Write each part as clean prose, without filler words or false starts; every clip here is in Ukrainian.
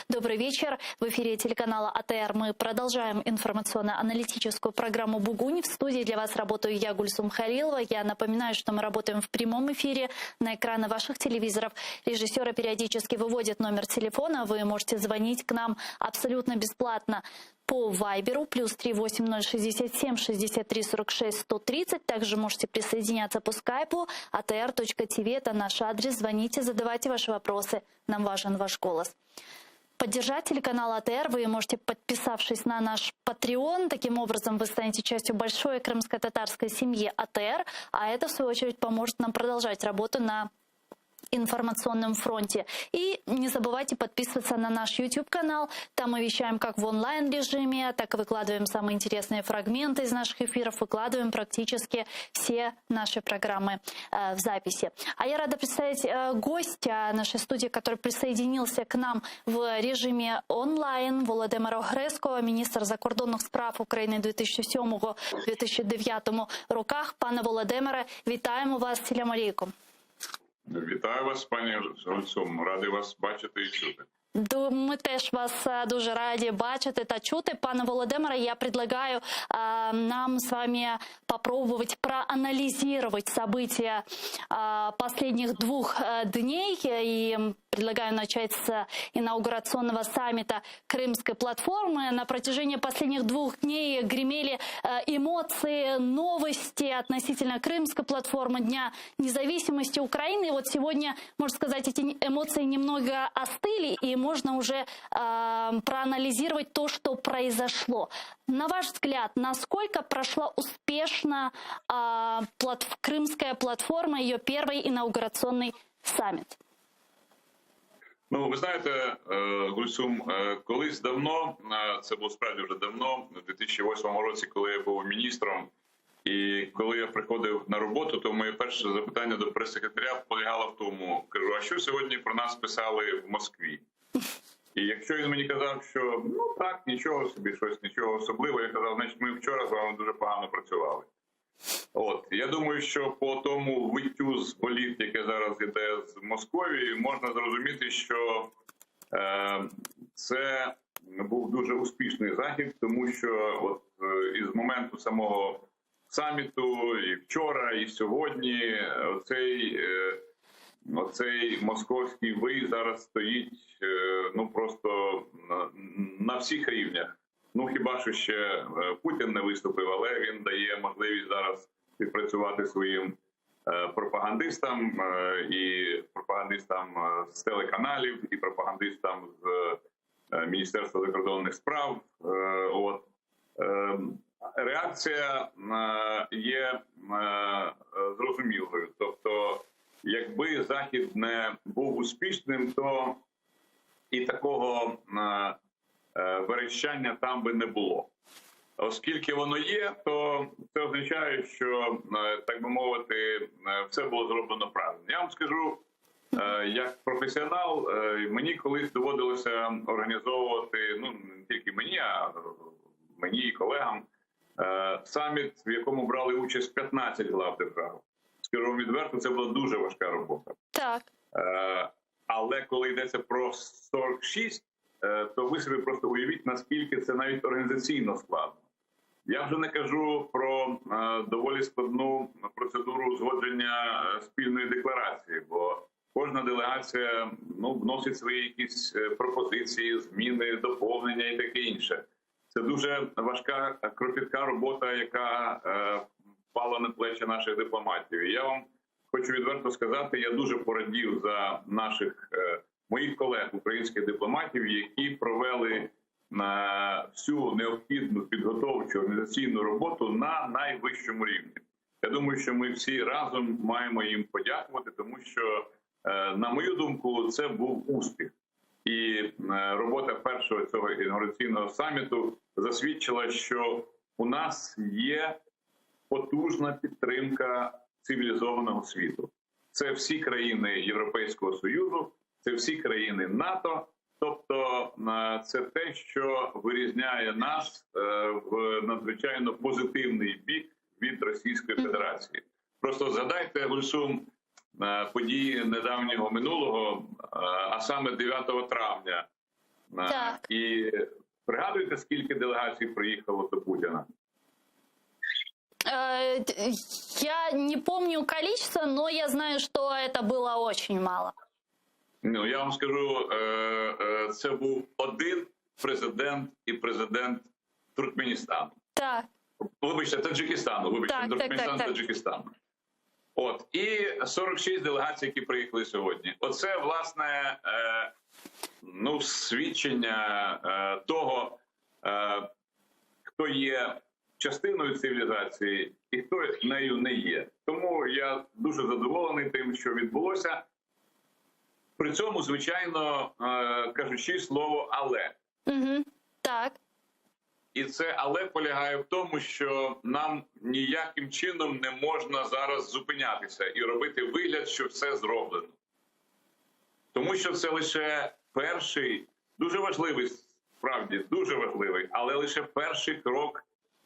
Добрый вечер. В эфире телеканала АТР мы продолжаем информационно-аналитическую программу «Бугунь». В студии для вас работаю я, Гульсум Халилова. Я напоминаю, что мы работаем в прямом эфире на экраны ваших телевизоров. Режиссеры периодически выводят номер телефона. Вы можете звонить к нам абсолютно бесплатно по Вайберу +3 8067 63 46 130. Также можете присоединяться по скайпу atr.tv. Это наш адрес. Звоните, задавайте ваши вопросы. Нам важен ваш голос. Поддержать телеканал АТР вы можете, подписавшись на наш Patreon. Таким образом, вы станете частью большой крымско-татарской семьи АТР, а это, в свою очередь, поможет нам продолжать работу на информационном фронте. И не забывайте подписываться на наш YouTube-канал. Там мы вещаем как в онлайн-режиме, так и выкладываем самые интересные фрагменты из наших эфиров, выкладываем практически все наши программы в записи. А я рада представить гостя нашей студии, который присоединился к нам в режиме онлайн. Володимир Огреско, міністр закордонних справ України 2007-2009 роках. Пане Володимире, вітаємо вас. Салям алейкум. Вітаю вас, пані Гульсум. Радий вас бачити і чути. Ми теж вас дуже раді бачити та чути. Пане Володимире, я предлагаю нам с вами попробовать проанализировать события последних 2 дней. И предлагаю начать с инаугурационного саммита Крымской платформы. На протяжении последних 2 дней гремели эмоции, новости относительно Крымской платформы, Дня независимости Украины. И вот сегодня, можно сказать, эти эмоции немного остыли, и можно уже проанализировать то, что произошло. На ваш взгляд, насколько прошла успешно Крымская платформа, ее первый инаугурационный саммит? Ну, ви знаєте, Гульсум, колись давно, це було справді вже давно, у 2008 році, коли я був міністром, і коли я приходив на роботу, то моє перше запитання до прес-секретаря полягало в тому, кажу, а що сьогодні про нас писали в Москві? І якщо він мені казав, що ну так, нічого собі, щось, нічого особливого, я казав, значить ми вчора з вами дуже погано працювали. От, я думаю, що по тому виттю з боліт, яке зараз йде з Московії, можна зрозуміти, що це був дуже успішний захід, тому що от із моменту самого саміту, і вчора, і сьогодні, оцей московський вий зараз стоїть ну просто на всіх рівнях. Ну хіба що ще Путін не виступив, але він дає можливість зараз співпрацювати своїм пропагандистам, і пропагандистам з телеканалів, і пропагандистам з Міністерства закордонних справ. От. Реакція є зрозумілою. Тобто, якби Захід не був успішним, то і такого верещання там би не було. Оскільки воно є, то це означає, що, так би мовити, все було зроблено правильно. Я вам скажу, як професіонал, мені колись доводилося організовувати, ну не тільки мені, а мені і колегам, саміт, в якому брали участь 15 глав держав. Скажу вам відверто, це була дуже важка робота. Так. Але коли йдеться про 46, то ви собі просто уявіть, наскільки це навіть організаційно складно. Я вже не кажу про доволі складну процедуру узгодження спільної декларації, бо кожна делегація вносить свої якісь пропозиції, зміни, доповнення і таке інше. Це дуже важка, кропітка робота, яка впала на плечі наших дипломатів. І я вам хочу відверто сказати, я дуже порадів за моїх колег, українських дипломатів, які провели всю необхідну підготовчу організаційну роботу на найвищому рівні. Я думаю, що ми всі разом маємо їм подякувати, тому що, на мою думку, це був успіх. І робота першого цього інаугураційного саміту засвідчила, що у нас є потужна підтримка цивілізованого світу. Це всі країни Європейського Союзу, це всі країни НАТО. Тобто це те, що вирізняє нас в надзвичайно позитивний бік від Російської Федерації. Просто згадайте, Гульсум, події недавнього минулого, а саме 9 травня Так. І пригадуєте, скільки делегацій приїхало до Путіна? Я не помню количество, но я знаю, что это было очень мало. Ну, я вам скажу, це був один президент і президент Туркменістану. Так. Вибачте, Таджикистану. Вибачте, Так, Туркменістан, так. Таджикистану. От. І 46 делегацій, які приїхали сьогодні. Оце, власне, свідчення того, хто є частиною цивілізації і хто нею не є. Тому я дуже задоволений тим, що відбулося. При цьому, звичайно, кажучи слово «але». Угу. Так. І це «але» полягає в тому, що нам ніяким чином не можна зараз зупинятися і робити вигляд, що все зроблено. Тому що це лише перший, дуже важливий, справді, дуже важливий, але лише перший крок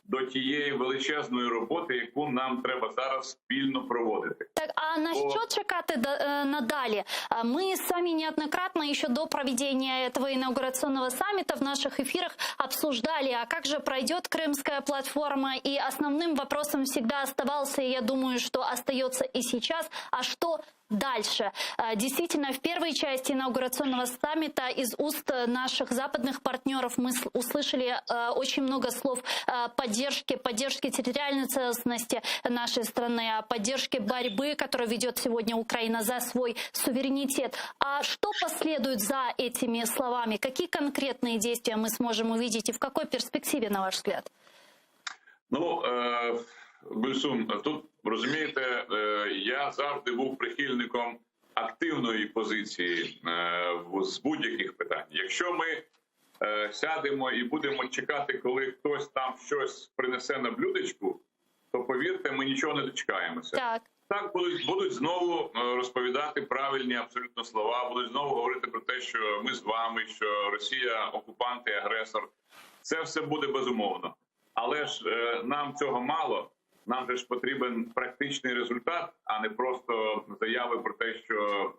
до тієї величезної роботи, яку нам треба зараз спільно проводити. Так, а на що чекати надалі? Мы с вами неоднократно еще до проведения этого инаугурационного саммита в наших эфирах обсуждали, а как же пройдет Крымская платформа, и основным вопросом всегда оставался, и я думаю, что остается и сейчас, а что дальше? Действительно, в первой части инаугурационного саммита из уст наших западных партнеров мы услышали очень много слов поддержки территориальной целостности нашей страны, поддержки борьбы, которую ведет сегодня Украина за свой суверенитет. А что последует за этими словами? Какие конкретные действия мы сможем увидеть и в какой перспективе, на ваш взгляд? Гульсум, тут, розумієте, я завжди був прихильником активної позиції з будь-яких питань. Якщо ми сядемо і будемо чекати, коли хтось там щось принесе на блюдечку, то, повірте, ми нічого не дочекаємося. Так будуть знову розповідати правильні абсолютно слова, будуть знову говорити про те, що ми з вами, що Росія окупант і агресор. Це все буде безумовно. Але ж нам цього мало. Нам же ж потрібен практичний результат, а не просто заяви про те, що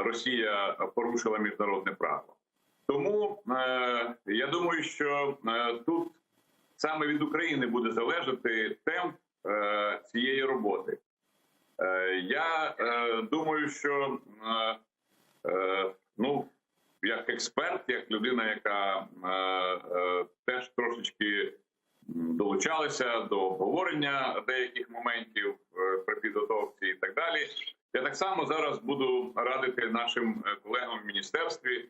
Росія порушила міжнародне право. Тому я думаю, що тут саме від України буде залежати темп цієї роботи. Я думаю, що як експерт, як людина, яка теж трошечки долучалися до обговорення деяких моментів при підготовці і так далі. Я так само зараз буду радити нашим колегам в міністерстві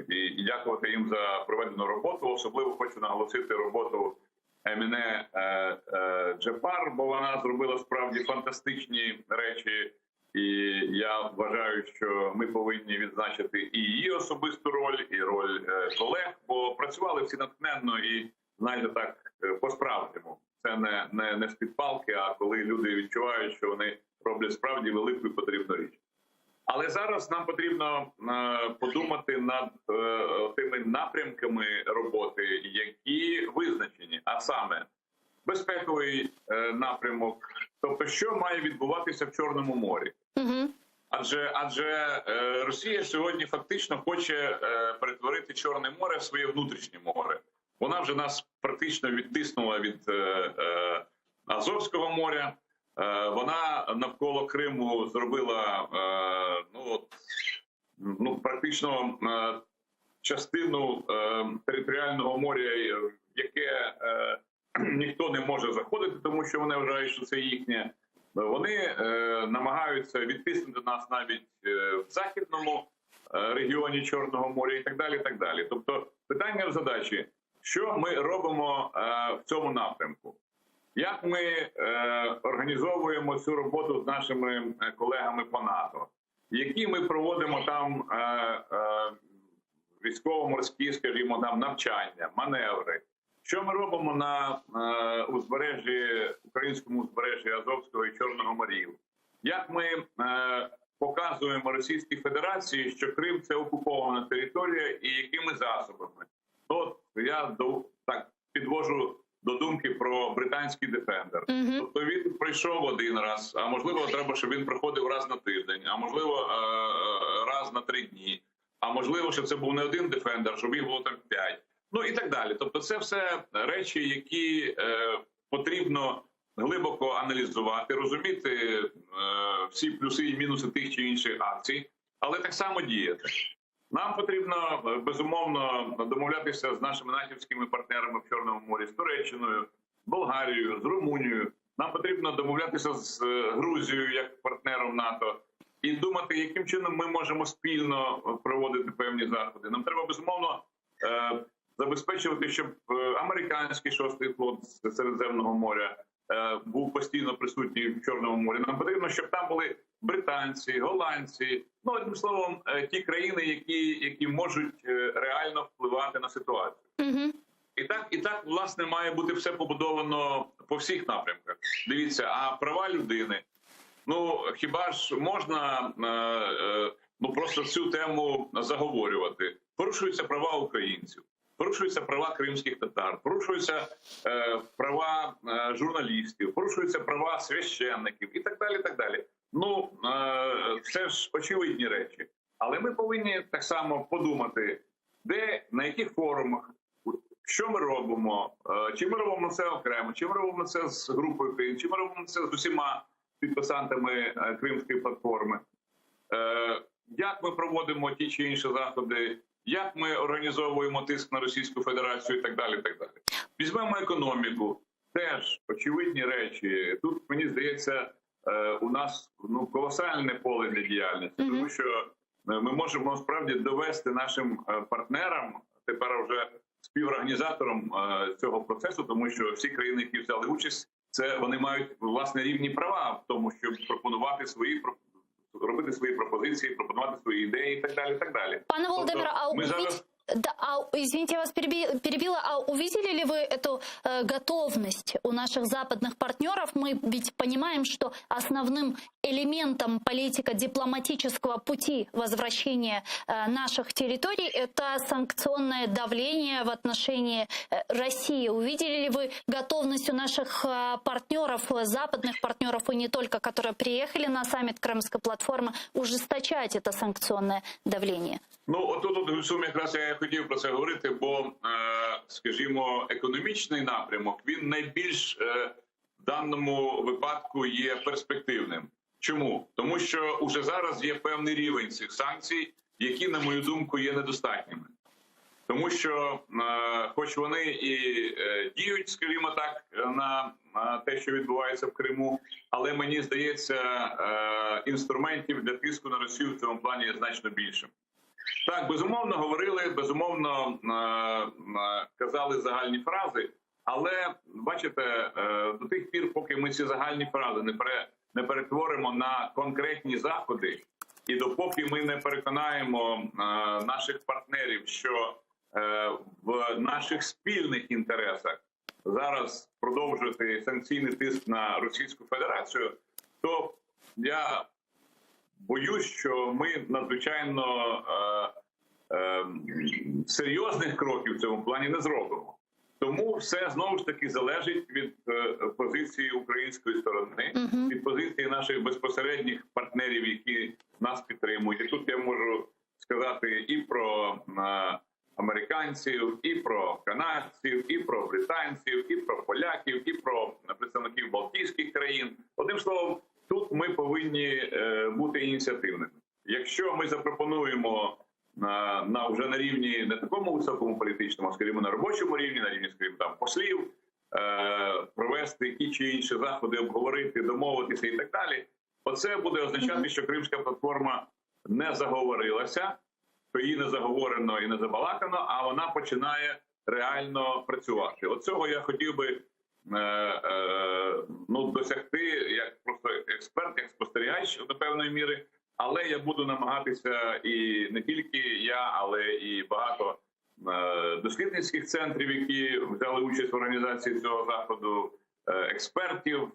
і дякувати їм за проведену роботу. Особливо хочу наголосити роботу Еміне Джепар, бо вона зробила справді фантастичні речі. І я вважаю, що ми повинні відзначити і її особисту роль, і роль колег, бо працювали всі натхненно і, знаєте, так, по-справжньому. Це не з-під палки, а коли люди відчувають, що вони роблять справді велику і потрібну річ. Але зараз нам потрібно подумати над тими напрямками роботи, які визначені, а саме безпековий напрямок, тобто що має відбуватися в Чорному морі. Адже Росія сьогодні фактично хоче перетворити Чорне море в своє внутрішнє море. Вона вже нас практично відтиснула від Азовського моря. Вона навколо Криму зробила практично частину територіального моря, в яке ніхто не може заходити, тому що вони вважають, що це їхнє. Вони намагаються відтиснути нас навіть в західному регіоні Чорного моря і так далі, і так далі. Тобто питання в задачі, що ми робимо в цьому напрямку? Як ми організовуємо цю роботу з нашими колегами по НАТО? Які ми проводимо там військово-морські, скажімо, там навчання, маневри? Що ми робимо на українському узбережжі Азовського і Чорного морів? Як ми показуємо Російській Федерації, що Крим – це окупована територія і якими засобами? Я так підвожу до думки про британський «Дефендер». Тобто він прийшов один раз, а можливо треба, щоб він приходив раз на тиждень, а можливо раз на 3 дні. а можливо, що це був не один Defender, щоб їх було там 5. Ну і так далі. Тобто це все речі, які потрібно глибоко аналізувати, розуміти всі плюси і мінуси тих чи інших акцій, але так само діяти. Нам потрібно, безумовно, домовлятися з нашими натівськими партнерами в Чорному морі, з Туреччиною, Болгарією, з Румунією. Нам потрібно домовлятися з Грузією як партнером НАТО і думати, яким чином ми можемо спільно проводити певні заходи. Нам треба, безумовно, забезпечувати, щоб американський 6-й флот з Середземного моря був постійно присутній в Чорному морі. Нам потрібно, щоб там були британці, голландці, ну, одним словом, ті країни, які можуть реально впливати на ситуацію. І так, власне, має бути все побудовано по всіх напрямках. Дивіться, а права людини, ну, хіба ж можна просто цю тему заговорювати? Порушуються права українців, порушуються права кримських татар, порушуються права журналістів, порушуються права священників і так далі, і так далі. Ну, це ж очевидні речі. Але ми повинні так само подумати, де, на яких форумах, що ми робимо, чи ми робимо це окремо, чи ми робимо це з групою країн, чи ми робимо це з усіма підписантами Кримської платформи, як ми проводимо ті чи інші заходи, як ми організовуємо тиск на Російську Федерацію і так далі, і так далі. Візьмемо економіку, теж очевидні речі. Тут, мені здається, у нас колосальне поле для діяльності, тому що ми можемо справді довести нашим партнерам, тепер вже співорганізаторам цього процесу, тому що всі країни, які взяли участь, це вони мають власне рівні права в тому, щоб пропонувати робити свої пропозиції, пропонувати свої ідеї і так далі, і так далі. Пане Володимире, извините, я вас перебила. А увидели ли вы эту готовность у наших западных партнеров? Мы ведь понимаем, что основным элементом политико-дипломатического пути возвращения наших территорий это санкционное давление в отношении России. Увидели ли вы готовность у наших партнеров, западных партнеров, и не только, которые приехали на саммит Крымской платформы, ужесточать это санкционное давление? Ну, отут, Гульсум, якраз я хотів про це говорити, бо, скажімо, економічний напрямок, він найбільш в даному випадку є перспективним. Чому? Тому що уже зараз є певний рівень цих санкцій, які, на мою думку, є недостатніми. Тому що, хоч вони і діють, скажімо так, на те, що відбувається в Криму, але, мені здається, інструментів для тиску на Росію в цьому плані є значно більшим. Так, безумовно, говорили, безумовно, казали загальні фрази, але, бачите, до тих пір, поки ми ці загальні фрази не перетворимо на конкретні заходи, і допоки ми не переконаємо наших партнерів, що в наших спільних інтересах зараз продовжувати санкційний тиск на Російську Федерацію, то я боюсь, що ми надзвичайно серйозних кроків в цьому плані не зробимо. Тому все знову ж таки залежить від позиції української сторони, від позиції наших безпосередніх партнерів, які нас підтримують. І тут я можу сказати і про американців, і про канадців, і про британців, і про поляків, і про представників Балтійських країн. Одним словом, тут ми повинні бути ініціативними. Якщо ми запропонуємо вже на рівні не такому високому політичному, а, скажімо, на робочому рівні, на рівні, скажімо, там, послів, провести ті чи інші заходи, обговорити, домовитися і так далі, оце буде означати, що Кримська платформа не заговорилася, що її не заговорено і не забалакано, а вона починає реально працювати. От цього я хотів би досягти як просто експерт, як спостерігач до певної міри, але я буду намагатися, і не тільки я, але і багато дослідницьких центрів, які взяли участь в організації цього заходу, експертів,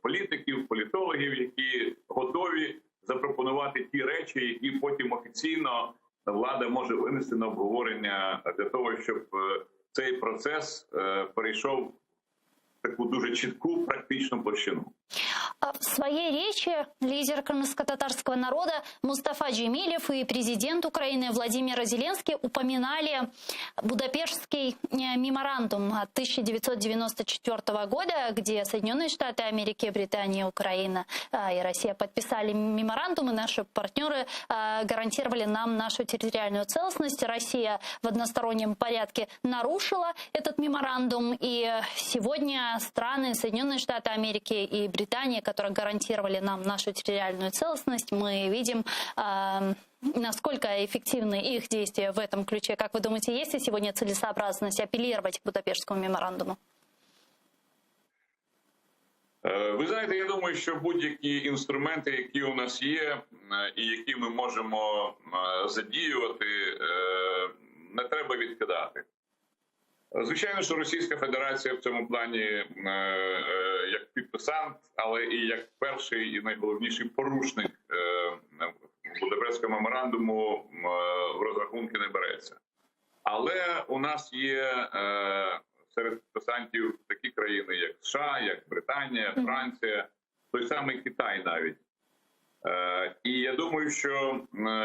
політиків, політологів, які готові запропонувати ті речі, які потім офіційно влада може винести на обговорення для того, щоб цей процес перейшов в таку дуже чітку практичну площину. В своей речи лидер крымско-татарского народа Мустафа Джемилев и президент Украины Владимир Зеленский упоминали Будапештский меморандум 1994 года, где Соединенные Штаты Америки, Британия, Украина и Россия подписали меморандум, и наши партнеры гарантировали нам нашу территориальную целостность. Россия в одностороннем порядке нарушила этот меморандум, и сегодня страны Соединенные Штаты Америки и Британия, которые гарантировали нам нашу территориальную целостность, мы видим, насколько эффективны их действия в этом ключе. Как вы думаете, есть ли сегодня целесообразность апеллировать к Будапештському меморандуму? Ви знаєте, я думаю, що будь-які інструменти, які у нас є і які ми можемо задіювати, не треба відкидати. Звичайно, що Російська Федерація в цьому плані як підписант, але і як перший і найголовніший порушник Будапештського меморандуму в розрахунки не береться. Але у нас є серед підписантів такі країни, як США, як Британія, Франція, той самий Китай навіть. І я думаю, що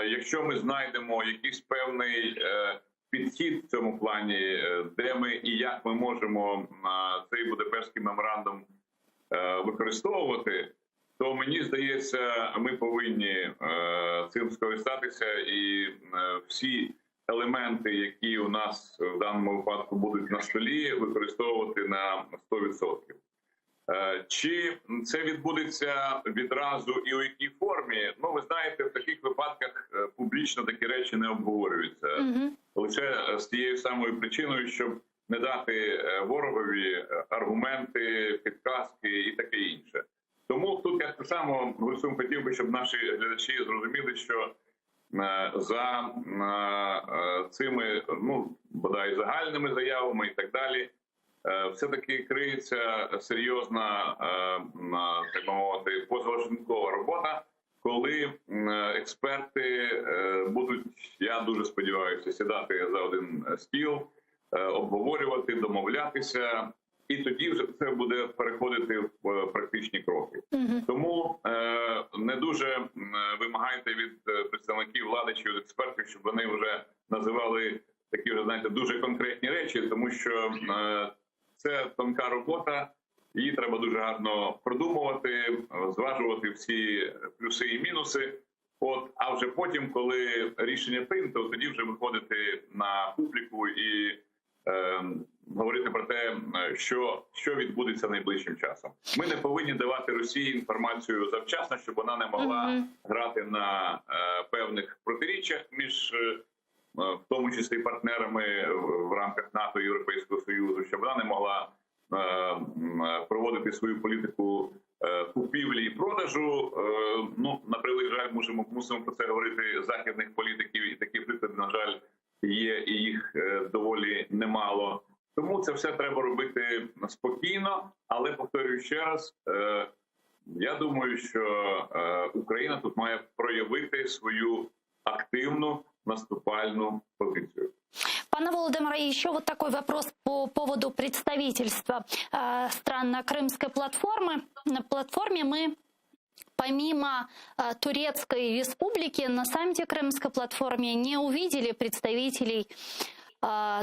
якщо ми знайдемо якийсь певний підхід в цьому плані, де ми і як ми можемо цей Будапештський меморандум використовувати, то мені здається, ми повинні цим скористатися, і всі елементи, які у нас в даному випадку будуть на столі, використовувати на 100%. Чи це відбудеться відразу і у якій формі? Ну, ви знаєте, в таких випадках публічно такі речі не обговорюються. Лише з тією самою причиною, щоб не дати ворогові аргументи, підказки і таке інше. Тому тут я так само хотів би, щоб наші глядачі зрозуміли, що за цими, ну, бодай загальними заявами і так далі, все-таки криється серйозна, так би мовити, позашлункова робота, коли експерти будуть, я дуже сподіваюся, сідати за один стіл, обговорювати, домовлятися, і тоді вже це буде переходити в практичні кроки. Тому не дуже вимагайте від представників влади чи від експертів, щоб вони вже називали такі, вже, знаєте, дуже конкретні речі, тому що це тонка робота, її треба дуже гарно продумувати, зважувати всі плюси і мінуси. А вже потім, коли рішення прийнято, тоді вже виходити на публіку і говорити про те, що відбудеться найближчим часом. Ми не повинні давати Росії інформацію завчасно, щоб вона не могла грати на певних протиріччях між, в тому числі, партнерами в рамках НАТО і Європейського Союзу, щоб вона не могла проводити свою політику купівлі і продажу. Ну, на превеликий жаль, мусимо про це говорити західних політиків, і такі приклади, на жаль, є, і їх доволі немало. Тому це все треба робити спокійно, але, повторюю ще раз, я думаю, що Україна тут має проявити свою активну наступальну позицию. Пане Володимире, еще вот такой вопрос по поводу представительства стран на Крымской платформе. На платформе мы, помимо Турецкой республики, на саммите Крымской платформе не увидели представителей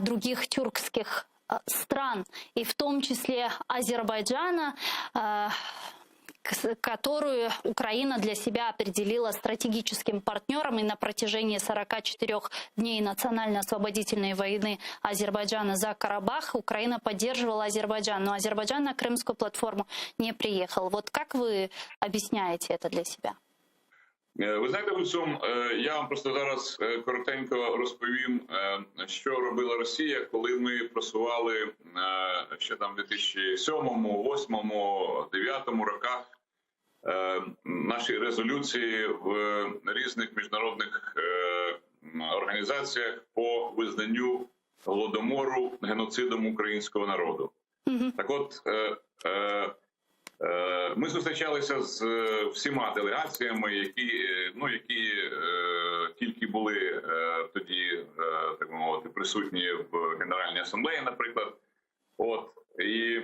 других тюркских стран, и в том числе Азербайджана, которую Украина для себя определила стратегическим партнером, и на протяжении 44 дней национально-освободительной войны Азербайджана за Карабах Украина поддерживала Азербайджан, но Азербайджан на Крымскую платформу не приехал. Вот как вы объясняете это для себя? Ви знаєте, Гульсум, я вам просто зараз коротенько розповім, що робила Росія, коли ми просували ще там в 2007, 2008, 2009 роках наші резолюції в різних міжнародних організаціях по визнанню Голодомору геноцидом українського народу. Так от, ми зустрічалися з всіма делегаціями, які тільки були тоді, так би мовити, присутні в Генеральній асамблеї, наприклад. І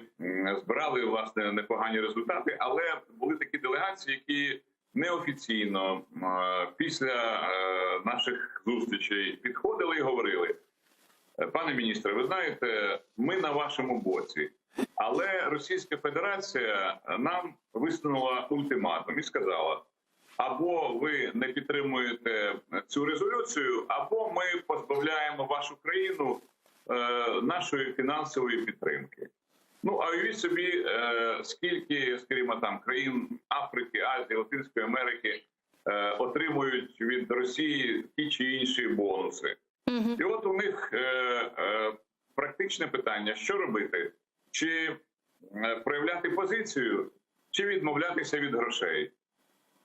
збирали, власне, непогані результати, але були такі делегацій, які неофіційно після наших зустрічей підходили і говорили: пане міністре, ви знаєте, ми на вашому боці. Але Російська Федерація нам висунула ультиматум і сказала: або ви не підтримуєте цю резолюцію, або ми позбавляємо вашу країну нашої фінансової підтримки. Ну, а уявіть собі, скільки, скажімо, там країн Африки, Азії, Латинської Америки отримують від Росії ті чи інші бонуси. І от у них практичне питання: що робити? Чи проявляти позицію, чи відмовлятися від грошей?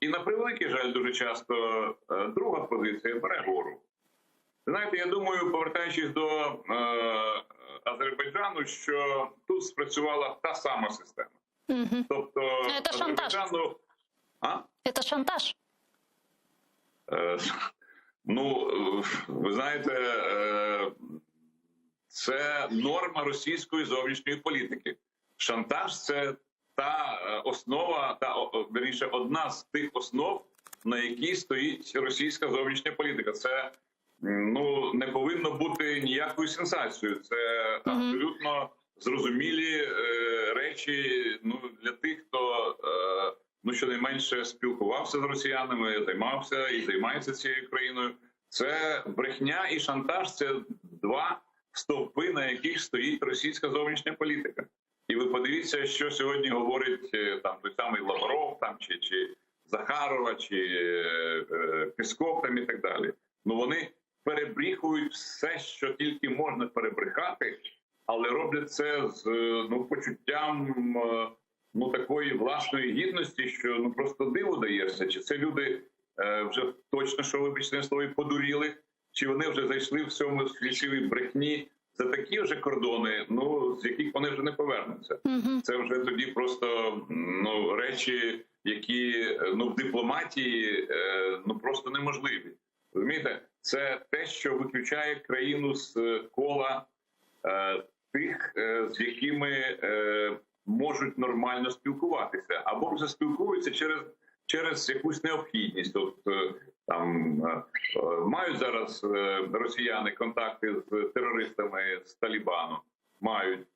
І на превеликий жаль, дуже часто друга позиція бере гору. Знаєте, я думаю, повертаючись до Азербайджану, що тут спрацювала та сама система. Тобто це шантаж. Це шантаж. Ну, ви знаєте, це норма російської зовнішньої політики. Шантаж – це та основа, вірніше, одна з тих основ, на якій стоїть російська зовнішня політика. Це, ну, не повинно бути ніякою сенсацією. Це абсолютно зрозумілі речі, ну, для тих, хто, ну, щонайменше спілкувався з росіянами, займався і займається цією країною. Це брехня і шантаж – це два стовпи, на яких стоїть російська зовнішня політика. І ви подивіться, що сьогодні говорить там той самий Лавров, там чи Захарова, чи Пісков, там і так далі. Ну, вони перебріхують все, що тільки можна перебрехати, але роблять це з, ну, почуттям, ну, такої власної гідності, що, ну, просто диву даєшся. Чи це люди вже точно, що, вибачте слово, подуріли, чи вони вже зайшли в цьому свічевій брехні за такі вже кордони, ну, з яких вони вже не повернуться. Це вже тоді просто, ну, речі, які, ну, в дипломатії, ну, просто неможливі. Розумієте? Це те, що виключає країну з кола тих, з якими можуть нормально спілкуватися, або вже спілкуються через якусь необхідність. От там мають зараз росіяни контакти з терористами з Талібану, мають.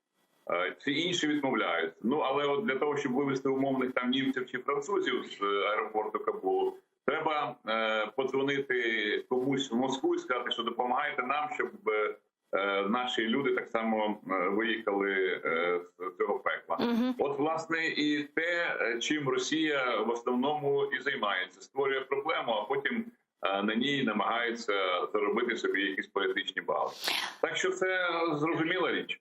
Всі інші відмовляють. Ну, але от для того, щоб вивезти умовних там німців чи французів з аеропорту Кабулу, треба подзвонити комусь в Москву і сказати, що допомагайте нам, щоб наші люди так само виїхали з цього пекла. От, власне, і те, чим Росія в основному і займається. Створює проблему, а потім на ній намагається заробити собі якісь політичні бали. Так що це зрозуміла річ.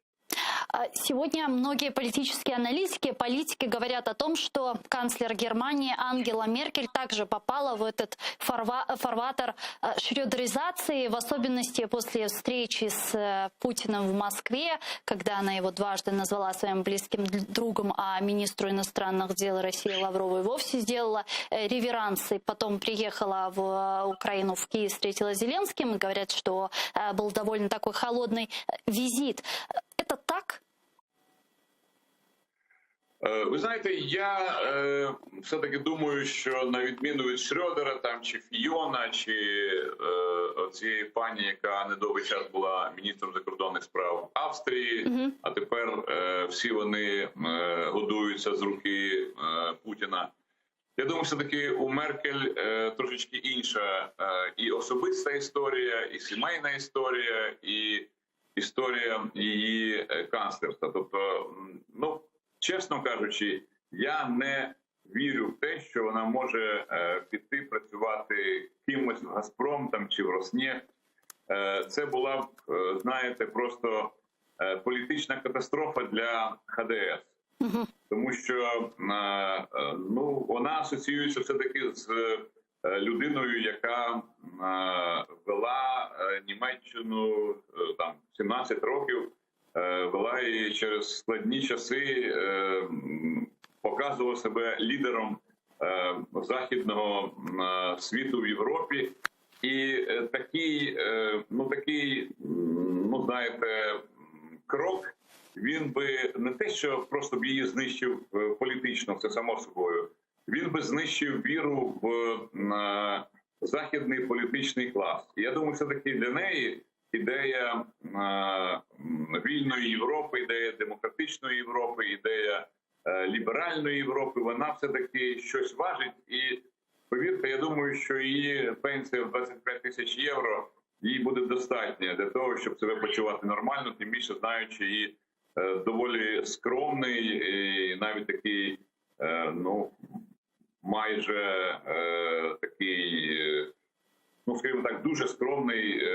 Сегодня многие политические аналитики, политики говорят о том, что канцлер Германии Ангела Меркель также попала в этот фарватер шрёдеризации, в особенности после встречи с Путиным в Москве, когда она его дважды назвала своим близким другом, а министру иностранных дел России Лаврову и вовсе сделала реверансы. Потом приехала в Украину, в Киев, встретила Зеленским, и говорят, что был довольно такой холодный визит. Это так? Ви знаєте, я все-таки думаю, що на відміну від Шрёдера, там, чи Фіона, чи цієї пані, яка недовгий час була міністром закордонних справ Австрії, а тепер всі вони годуються з руки Путіна. Я думаю, все-таки у Меркель трошечки інша і особиста історія, і сімейна історія, і історія її канцлерства. Тобто, ну, чесно кажучи, я не вірю в те, що вона може піти працювати кимось в «Газпром» там, чи в «Роснефть». Це була б, знаєте, просто політична катастрофа для ХДС. Тому що, ну, вона асоціюється все-таки з людиною, яка вела Німеччину там 17 років, вела її через складні часи, показувала себе лідером західного світу в Європі. І такий, ну, знаєте, крок, він би не те, що просто б її знищив політично, це само собою, він він би знищив віру в західний політичний клас. І я думаю, все-таки для неї ідея вільної Європи, ідея демократичної Європи, ідея ліберальної Європи, вона все-таки щось важить. І повірте, я думаю, що її пенсія в 25 тисяч євро їй буде достатньо для того, щоб себе почувати нормально, тим більше знаючи її доволі скромний і навіть такий, ну, майже такий, ну, скажімо так, дуже скромний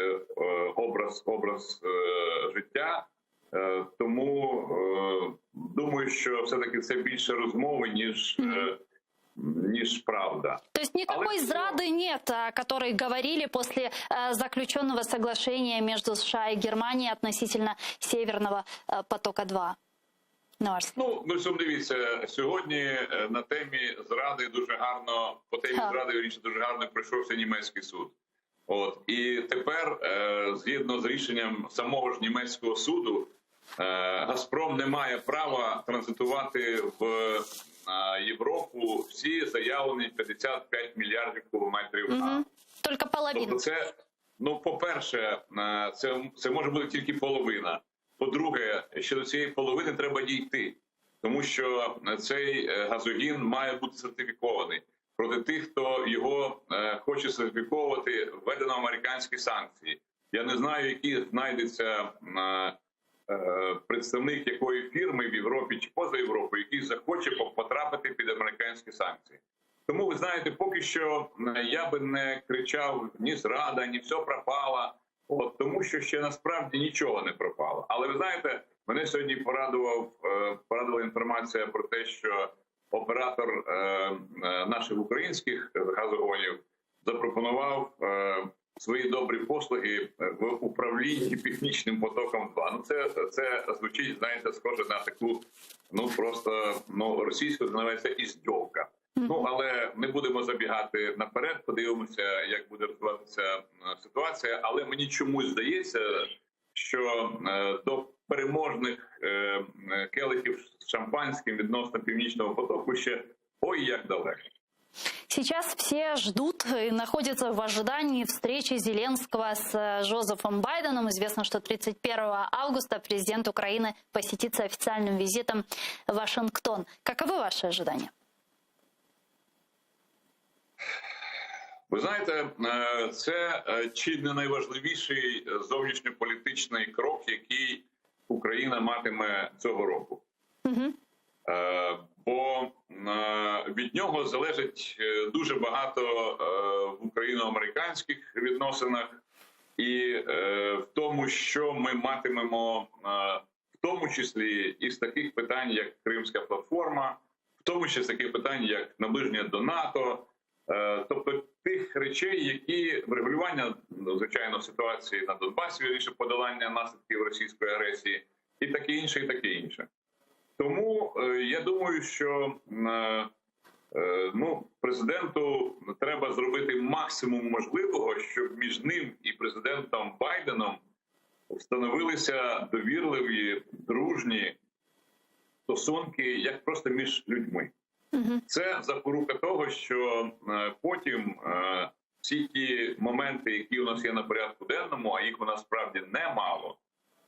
образ життя. Тому думаю, що все-таки це більше розмови, ніж правда. То есть никакой зрады нет, о которой говорили после заключенного соглашения между США и Германией относительно Северного потока-2? Ну, дивіться, сьогодні на темі зради дуже гарно, по темі зради, вірніше, дуже гарно пройшовся німецький суд. От. І тепер, згідно з рішенням самого ж німецького суду, «Газпром» не має права транзитувати в Європу всі заявлені 55 мільярдів кубометрів газу. Тільки половина. Тобто це, ну, по-перше, це може бути тільки половина. По-друге, ще до цієї половини треба дійти, тому що цей газогін має бути сертифікований. Проти тих, хто його хоче сертифіковувати, введено американські санкції. Я не знаю, які знайдеться представник якої фірми в Європі чи поза Європою, який захоче потрапити під американські санкції. Тому, ви знаєте, поки що я би не кричав ні зрада, ні все пропало, тому що ще насправді нічого не пропало. Але ви знаєте, мене сьогодні порадувала інформація про те, що оператор наших українських газогонів запропонував свої добрі послуги в управлінні Північним потоком-2. Ну, це звучить, знаєте, схоже на таку, ну, просто, ну, російську називається іздьовка. Ну, але не будемо забігати наперед, подивимося, як буде розвиватися ситуація. Але мені чомусь здається, що до переможних келихів з шампанським відносно Північного потоку ще ой як далеко. Сейчас все ждут и находятся в ожидании встречи Зеленского с Джозефом Байденом. Известно, что 31 августа президент Украины посетит с официальным визитом Вашингтон. Каковы ваши ожидания? Ви знаєте, це чи не найважливіший зовнішньополітичний крок, який Україна матиме цього року. Бо від нього залежить дуже багато в україно-американських відносинах і в тому, що ми матимемо, в тому числі і з таких питань, як Кримська платформа, в тому числі з таких питань, як наближення до НАТО, тобто тих речей, які врегулювання, звичайно, ситуації на Донбасі, вірніше подолання наслідків російської агресії, і таке інше, і таке інше. Тому я думаю, що ну, президенту треба зробити максимум можливого, щоб між ним і президентом Байденом встановилися довірливі, дружні стосунки, як просто між людьми. Це запорука того, що потім всі ті моменти, які у нас є на порядку денному, а їх у нас справді немало,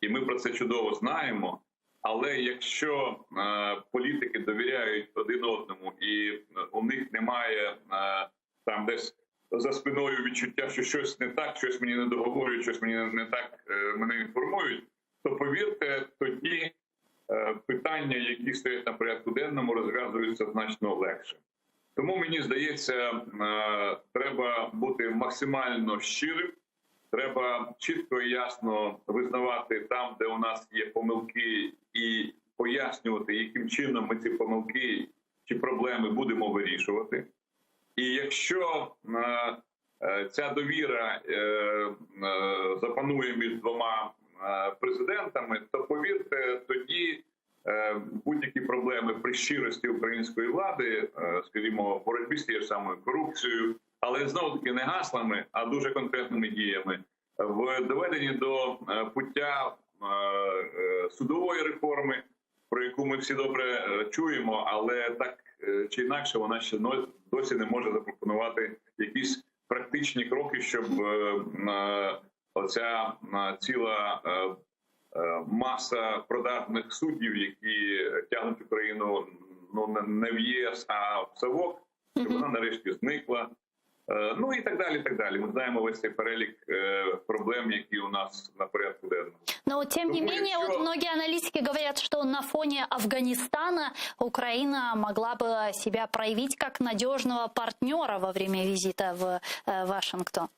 і ми про це чудово знаємо, але якщо політики довіряють один одному і у них немає там десь за спиною відчуття, що щось не так, щось мені не договорюють, щось мені не так мене інформують, то повірте, тоді питання, які стоять на порядку денному, розв'язуються значно легше. Тому, мені здається, треба бути максимально щирим, треба чітко і ясно визнавати там, де у нас є помилки, і пояснювати, яким чином ми ці помилки чи проблеми будемо вирішувати. І якщо ця довіра запанує між двома президентами, то, повірте, тоді будь-які проблеми при щирості української влади, скажімо, в боротьбі з тією самою корупцією, але знову-таки не гаслами, а дуже конкретними діями, в доведенні до пуття судової реформи, про яку ми всі добре чуємо, але так чи інакше вона ще досі не може запропонувати якісь практичні кроки, щоб оця ціла маса продажних суддів, які тягнуть Україну не в ЄС, а в совок, щоб вона нарешті зникла. Ну і так далі, так далі. Ми знаємо весь цей перелік проблем, які у нас на порядку денному. Но тем не менее, вот многие аналитики говорят, что на фоне Афганистана Украина могла бы себя проявить как надежного партнера во время визита в Вашингтон.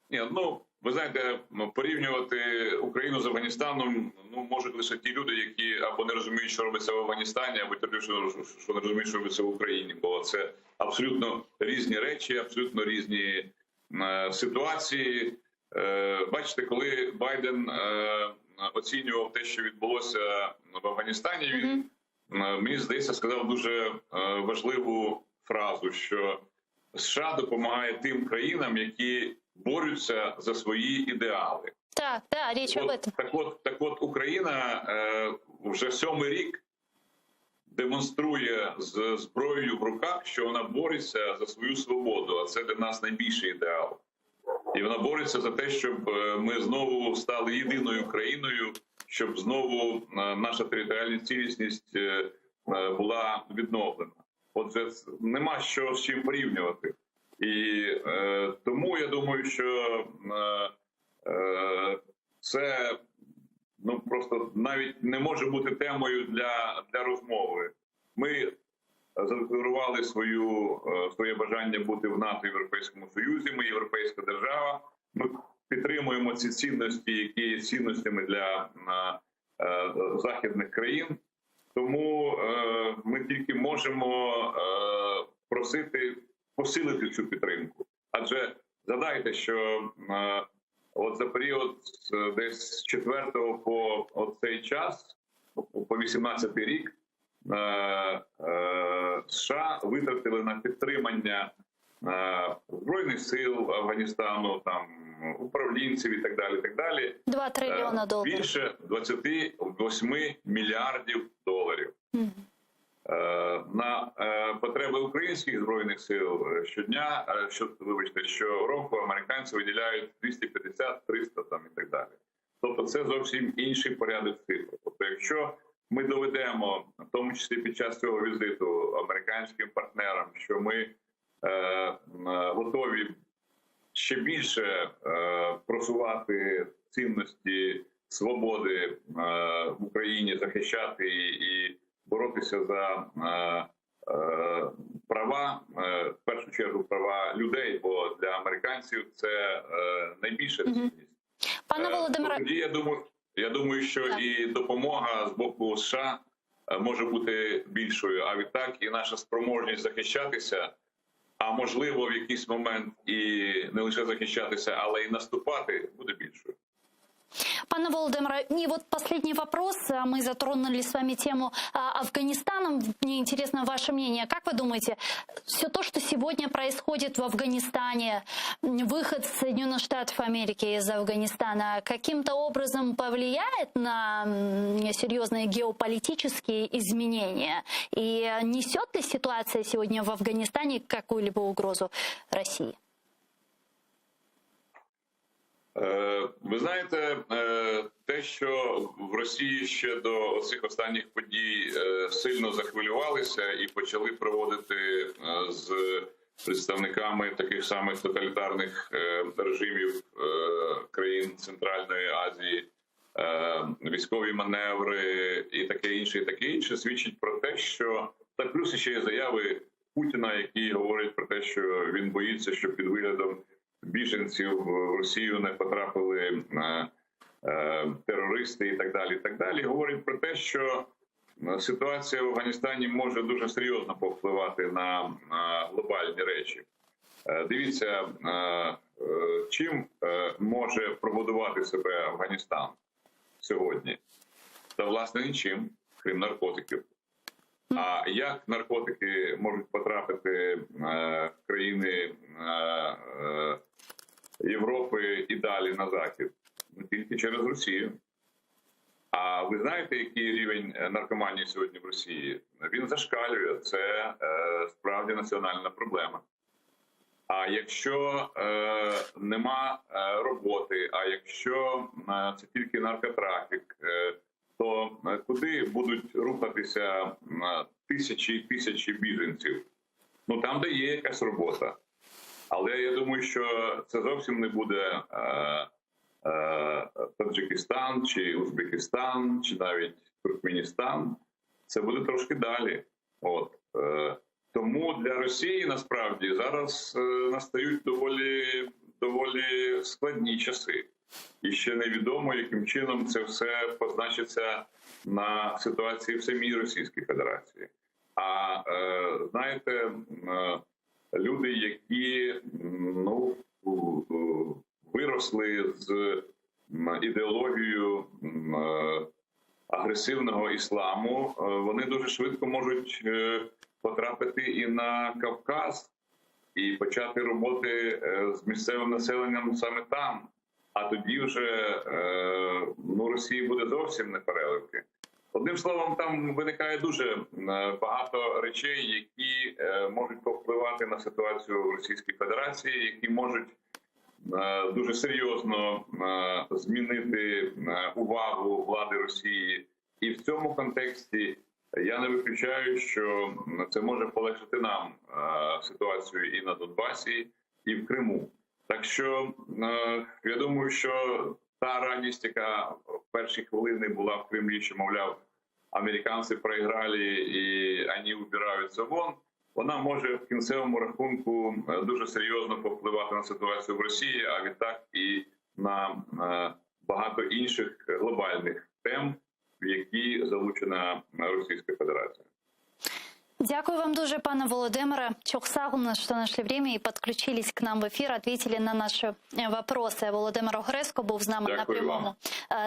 Ні, ну, ви знаєте, порівнювати Україну з Афганістаном можуть лише ті люди, які або не розуміють, що робиться в Афганістані, або ті, що не розуміють, що робиться в Україні. Бо це абсолютно різні речі, абсолютно різні ситуації. Бачите, коли Байден оцінював те, що відбулося в Афганістані, він, мені здається, сказав дуже важливу фразу, що США допомагає тим країнам, які борються за свої ідеали. Так, да, річ об этом. Так от Україна вже 7-й рік демонструє з зброєю в руках, що вона бореться за свою свободу, а це для нас найбільший ідеал. І вона бореться за те, щоб ми знову стали єдиною країною, щоб знову наша територіальна цілісність була відновлена. Отже, нема що з чим порівнювати. І тому я думаю, що це просто навіть не може бути темою для розмови. Ми задекларували своє бажання бути в НАТО і в Європейському Союзі, ми європейська держава, ми підтримуємо ці цінності, які є цінностями для західних країн. Тому ми тільки можемо просити посилити цю підтримку. Адже згадайте, що от за період десь з 4-го по цей час, по 18-й рік, США витратили на підтримання Збройних сил Афганістану, там, управлінців і так далі, 2 трильйона доларів. Більше 28 мільярдів доларів. На потреби українських Збройних сил щороку американці виділяють 250-300 там і так далі. Тобто це зовсім інший порядок цифр. Тобто якщо ми доведемо, в тому числі під час цього візиту, американським партнерам, що ми готові ще більше просувати цінності свободи в Україні, захищати і боротися за права, в першу чергу права людей, бо для американців це найбільша цінність. Пане Володимире, тоді я думаю, що і допомога з боку США може бути більшою, а відтак і наша спроможність захищатися, а можливо в якийсь момент і не лише захищатися, але і наступати, буде більшою. Пане Володимире, и вот последний вопрос. Мы затронули с вами тему Афганистана. Мне интересно ваше мнение. Как вы думаете, все то, что сегодня происходит в Афганистане, выход Соединенных Штатов Америки из Афганистана, каким-то образом повлияет на серьезные геополитические изменения? И несет ли ситуация сегодня в Афганистане какую-либо угрозу России? Ви знаєте, те, що в Росії ще до цих останніх подій сильно захвилювалися і почали проводити з представниками таких самих тоталітарних режимів країн Центральної Азії військові маневри і таке інше, свідчить про те, що так плюс ще є заяви Путіна, які говорять про те, що він боїться, що під виглядом біженців в Росію не потрапили терористи і так далі, і так далі. Говорить про те, що ситуація в Афганістані може дуже серйозно повпливати на глобальні речі. Дивіться, чим може пробудувати себе Афганістан сьогодні? Та, власне, нічим, крім наркотиків. А як наркотики можуть потрапити в країни Європи і далі на Захід? Тільки через Росію. А ви знаєте, який рівень наркоманії сьогодні в Росії? Він зашкалює. Це справді національна проблема. А якщо нема роботи, а якщо це тільки наркотрафік, то куди будуть рухатися тисячі і тисячі біженців? Ну там, де є якась робота. Але я думаю, що це зовсім не буде Таджикистан, чи Узбекистан, чи навіть Туркменістан. Це буде трошки далі. От. Тому для Росії насправді зараз настають доволі складні часи. І ще невідомо, яким чином це все позначиться на ситуації в самій Російській Федерації. А знаєте, люди, які виросли з ідеологією агресивного ісламу, вони дуже швидко можуть потрапити і на Кавказ, і почати роботи з місцевим населенням саме там. А тоді вже Росії буде зовсім не переливки. Одним словом, там виникає дуже багато речей, які можуть повпливати на ситуацію в Російській Федерації, які можуть дуже серйозно змінити увагу влади Росії. І в цьому контексті я не виключаю, що це може полегшити нам ситуацію і на Донбасі, і в Криму. Так що я думаю, що та радість, яка в перші хвилини була в Кремлі, що, мовляв, американці проіграли і вони убираються вон, вона може в кінцевому рахунку дуже серйозно повпливати на ситуацію в Росії, а відтак і на багато інших глобальних тем, в які залучена Російська Федерація. Дякую вам дуже, пане Володимире. Чохсагумна, що нашли время і підключились к нам в ефір, ответили на наші вопроси. Володимир Огреско був з нами на прямому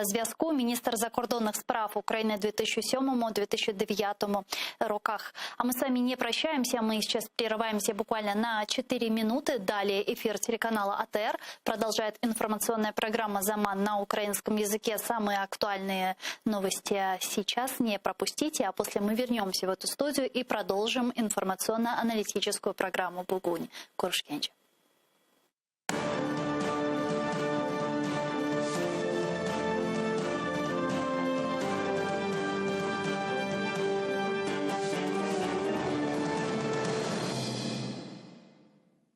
зв'язку. Міністр закордонних справ України 2007-2009 роках. А мы с вами не прощаемся, мы сейчас прерываемся буквально на 4 минуты. Далее эфир телеканала АТР продолжает информационная программа «Заман» на украинском языке. Самые актуальные новости сейчас не пропустите, а после мы вернемся в эту студию и продолжим информационно-аналитическую программу «Бугунь». Куршкенч.